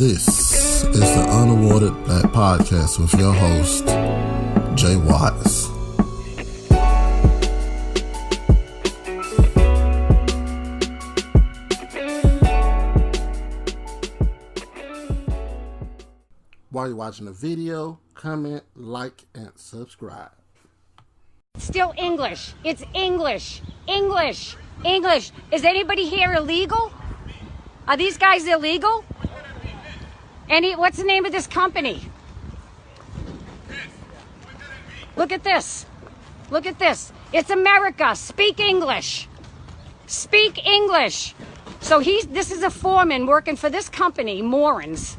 This is the Unawarded Black Podcast with your host, Jay Watts. While you're watching the video, comment, like, and subscribe. Still English. It's English. English. English. Is anybody here illegal? Are these guys illegal? What's the name of this company? Look at this. Look at this. It's America. Speak English. Speak English. So this is a foreman working for this company, Morans.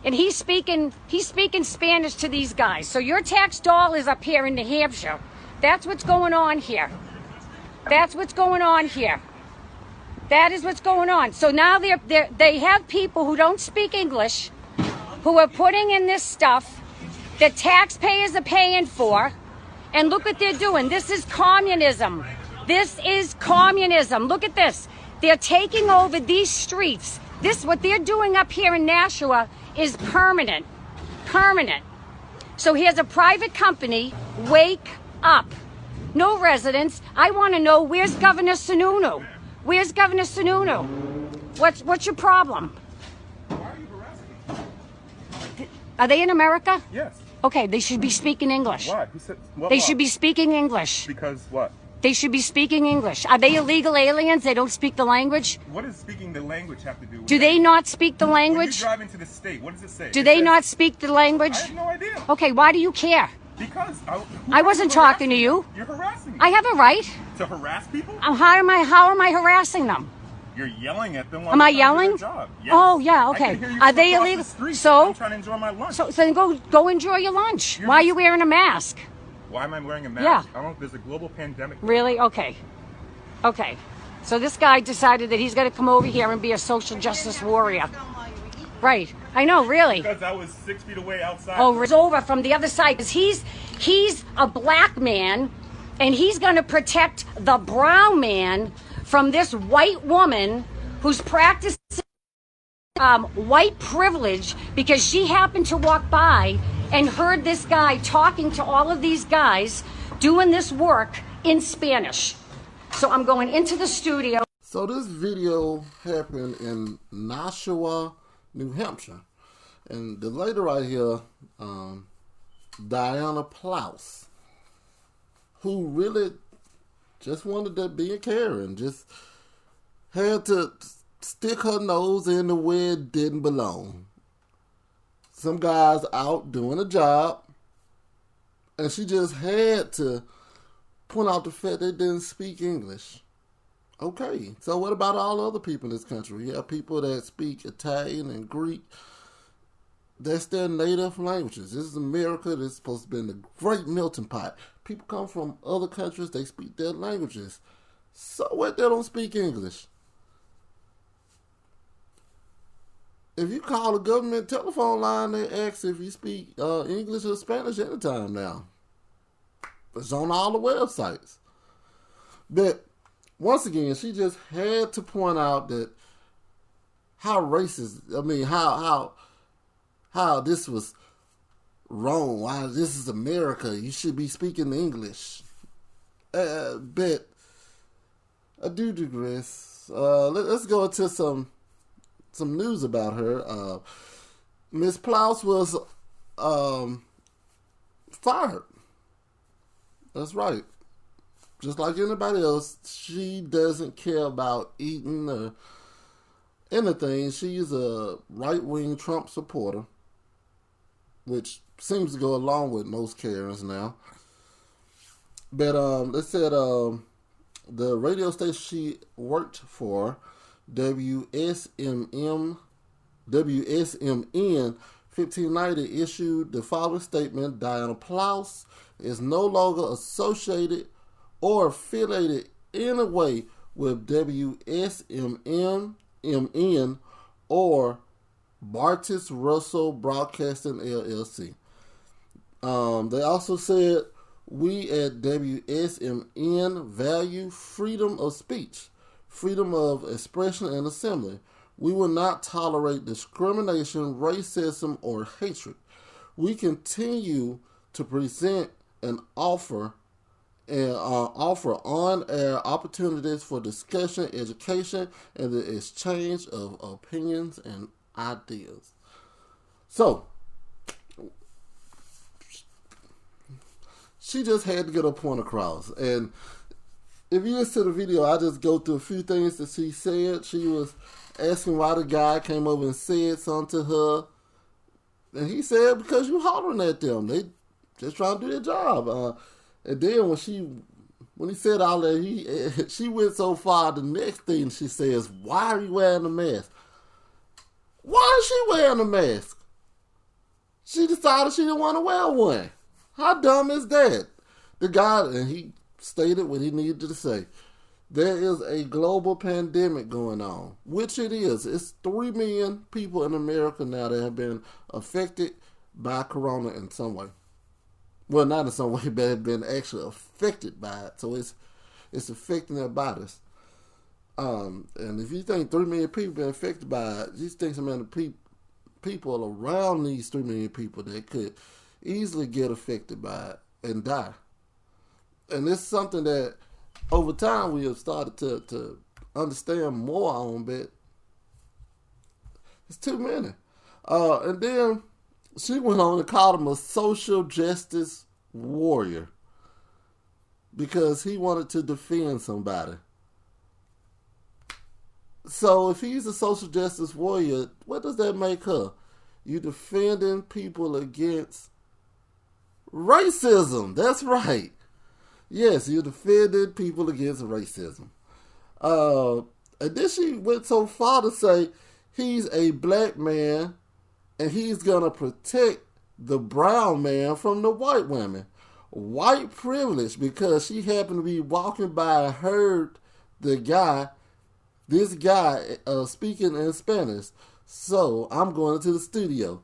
And he's speaking Spanish to these guys. So your tax dollars up here in New Hampshire. That's what's going on here. That's what's going on here. That is what's going on. So now they have people who don't speak English who are putting in this stuff that taxpayers are paying for. And look what they're doing. This is communism. This is communism. Look at this. They're taking over these streets. What they're doing up here in Nashua is permanent. Permanent. So here's a private company. Wake up. No residents. I want to know, where's Governor Sununu? Where's Governor Sununu? What's your problem? Why are you harassing me? Are they in America? Yes. Okay, they should be speaking English. Why? Who said, they should be speaking English. Because what? They should be speaking English. Are they illegal aliens? They don't speak the language? What does speaking the language have to do with Do they not speak the language? When you drive into the state, what does it say? Do they not speak the language? I have no idea. Okay, why do you care? Because I wasn't talking to you. You're harassing me. I have a right. To harass people? How am I harassing them? You're yelling at them. Am I yelling? Yes. Oh, yeah, okay. I can hear you Are they across illegal? the street. So I'm trying to enjoy my lunch. So then go enjoy your lunch. Why are you wearing a mask? Why am I wearing a mask? Yeah. I don't know. There's a global pandemic. Really? Okay. Okay. So this guy decided that he's going to come over here and be a social justice warrior. Right. I know, really. Because I was 6 feet away outside. Oh, it's over from the other side. Because he's a black man, and he's going to protect the brown man from this white woman who's practicing white privilege because she happened to walk by and heard this guy talking to all of these guys doing this work in Spanish. So I'm going into the studio. So this video happened in Nashua, New Hampshire. And the lady right here, Dianna Ploss, who really just wanted to be a Karen, just had to stick her nose in where it didn't belong. Some guys out doing a job, and she just had to point out the fact they didn't speak English. Okay, so what about all other people in this country? You have people that speak Italian and Greek. That's their native languages. This is America. This is supposed to be the great melting pot. People come from other countries. They speak their languages. So what? They don't speak English. If you call the government telephone line, they ask if you speak English or Spanish anytime now. It's on all the websites. But once again, she just had to point out that how racist, how this was wrong. Why this is America. You should be speaking English. But I do digress. Let's go into some news about her. Miss Ploss was fired. That's right. Just like anybody else, she doesn't care about eating or anything. She's a right-wing Trump supporter, which seems to go along with most Karens now. But they said the radio station she worked for, WSMN 1590, issued the following statement: Dianna Ploss is no longer associated or affiliated in any way with WSMN or Bartis Russell Broadcasting LLC. They also said, we at WSMN value freedom of speech, freedom of expression and assembly, We will not tolerate discrimination, racism, or hatred. We continue to present and offer on-air opportunities for discussion, education, and the exchange of opinions and ideas. So, she just had to get her point across. And if you listen to the video, I just go through a few things that she said. She was asking why the guy came over and said something to her. And he said, because you hollering at them. They just trying to do their job. And then when he said all that, she went so far, the next thing she says, why are you wearing a mask? Why is she wearing a mask? She decided she didn't want to wear one. How dumb is that? The guy, and he stated what he needed to say. There is a global pandemic going on, which it is. It's 3 million people in America now that have been affected by corona in some way. Well, not in some way, but have been actually affected by it. So it's affecting their bodies. And if you think 3 million people been affected by it, just think some of the people around these 3 million people that could easily get affected by it and die. And it's something that over time we have started to understand more on, but it's too many. And then she went on and called him a social justice warrior because he wanted to defend somebody. So if he's a social justice warrior, what does that make her? You defending people against racism. That's right. Yes, you defended people against racism. And then she went so far to say he's a black man and he's going to protect the brown man from the white woman. White privilege, because she happened to be walking by and heard this guy speaking in Spanish. So I'm going to the studio.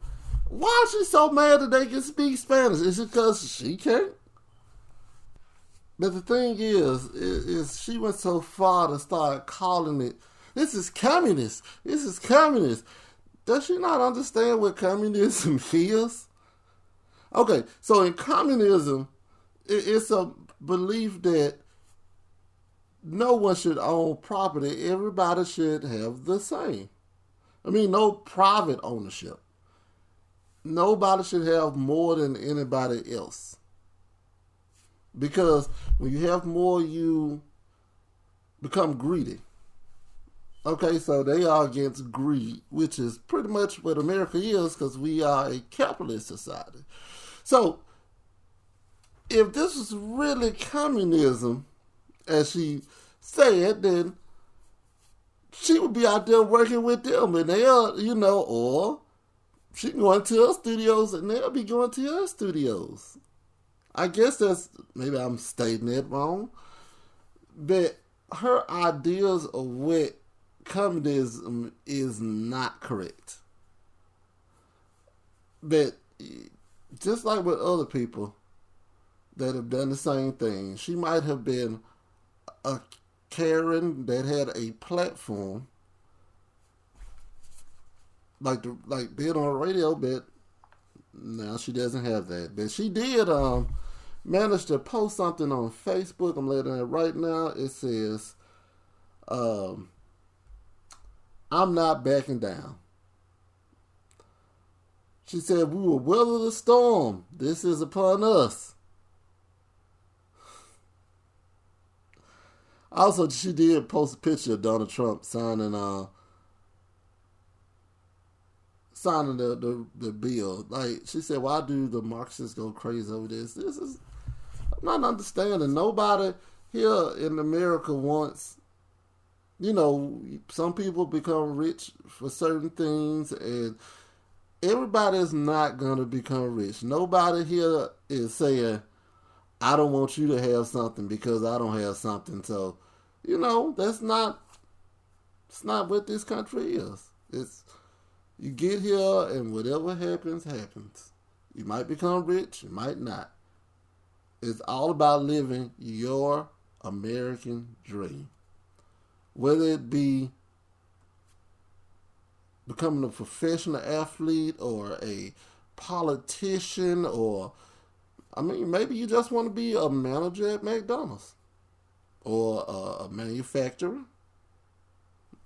Why is she so mad that they can speak Spanish? Is it because she can't? But the thing is she went so far to start calling it, this is communist. This is communist. Does she not understand what communism is? Okay, so in communism, it's a belief that no one should own property. Everybody should have the same. I mean, no private ownership. Nobody should have more than anybody else. Because when you have more, you become greedy. Okay, so they are against greed, which is pretty much what America is, because we are a capitalist society. So, if this is really communism, as she said, then she would be out there working with them, and they'll, or she can go into her studios, and they'll be going to her studios. I guess that's, maybe I'm stating it wrong, but her ideas of what communism is not correct. But just like with other people that have done the same thing, she might have been a Karen that had a platform, like being on the radio, but now she doesn't have that. But she did manage to post something on Facebook. I'm letting it right now. It says, I'm not backing down. She said, we will weather the storm. This is upon us. Also, she did post a picture of Donald Trump signing the bill. Like, she said, why do the Marxists go crazy over this? I'm not understanding. Nobody here in America wants, some people become rich for certain things, and everybody is not going to become rich. Nobody here is saying, I don't want you to have something because I don't have something. So, it's not what this country is. It's, you get here and whatever happens, happens. You might become rich, you might not. It's all about living your American dream. Whether it be becoming a professional athlete or a politician, or, I mean, maybe you just want to be a manager at McDonald's or a manufacturer.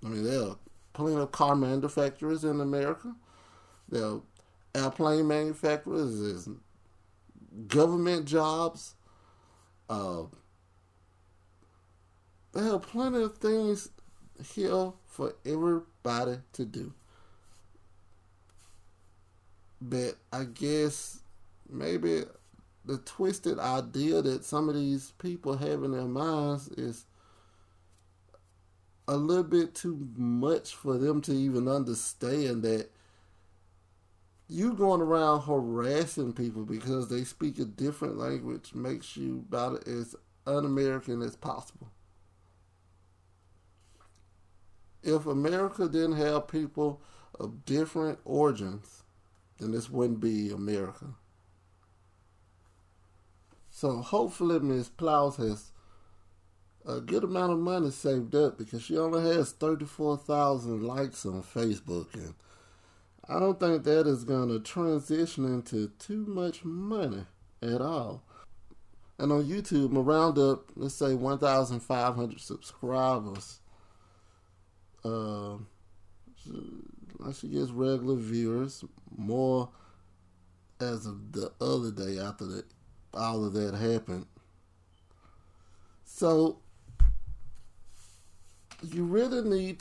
I mean, there are plenty of car manufacturers in America. There are airplane manufacturers. There's government jobs. There are plenty of things here for everybody to do. But I guess maybe the twisted idea that some of these people have in their minds is a little bit too much for them to even understand that you going around harassing people because they speak a different language makes you about as un-American as possible. If America didn't have people of different origins, then this wouldn't be America. So hopefully Ms. Ploss has a good amount of money saved up, because she only has 34,000 likes on Facebook, and I don't think that is going to transition into too much money at all. And on YouTube, around up, let's say 1,500 subscribers. She gets regular viewers, more as of the other day after all of that happened. So people really need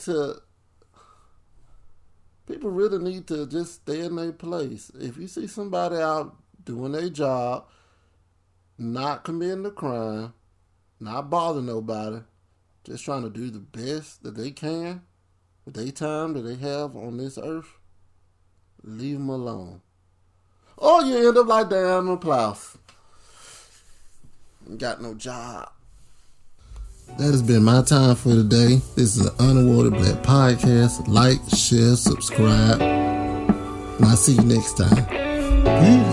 to just stay in their place. If you see somebody out doing their job, not committing a crime, not bothering nobody, just trying to do the best that they can with their time that they have on this earth, leave them alone. Or you end up like Dianna Ploss. Got no job. That has been my time for today. This is the Unawarded Black Podcast. Like, share, subscribe. And I'll see you next time. Peace.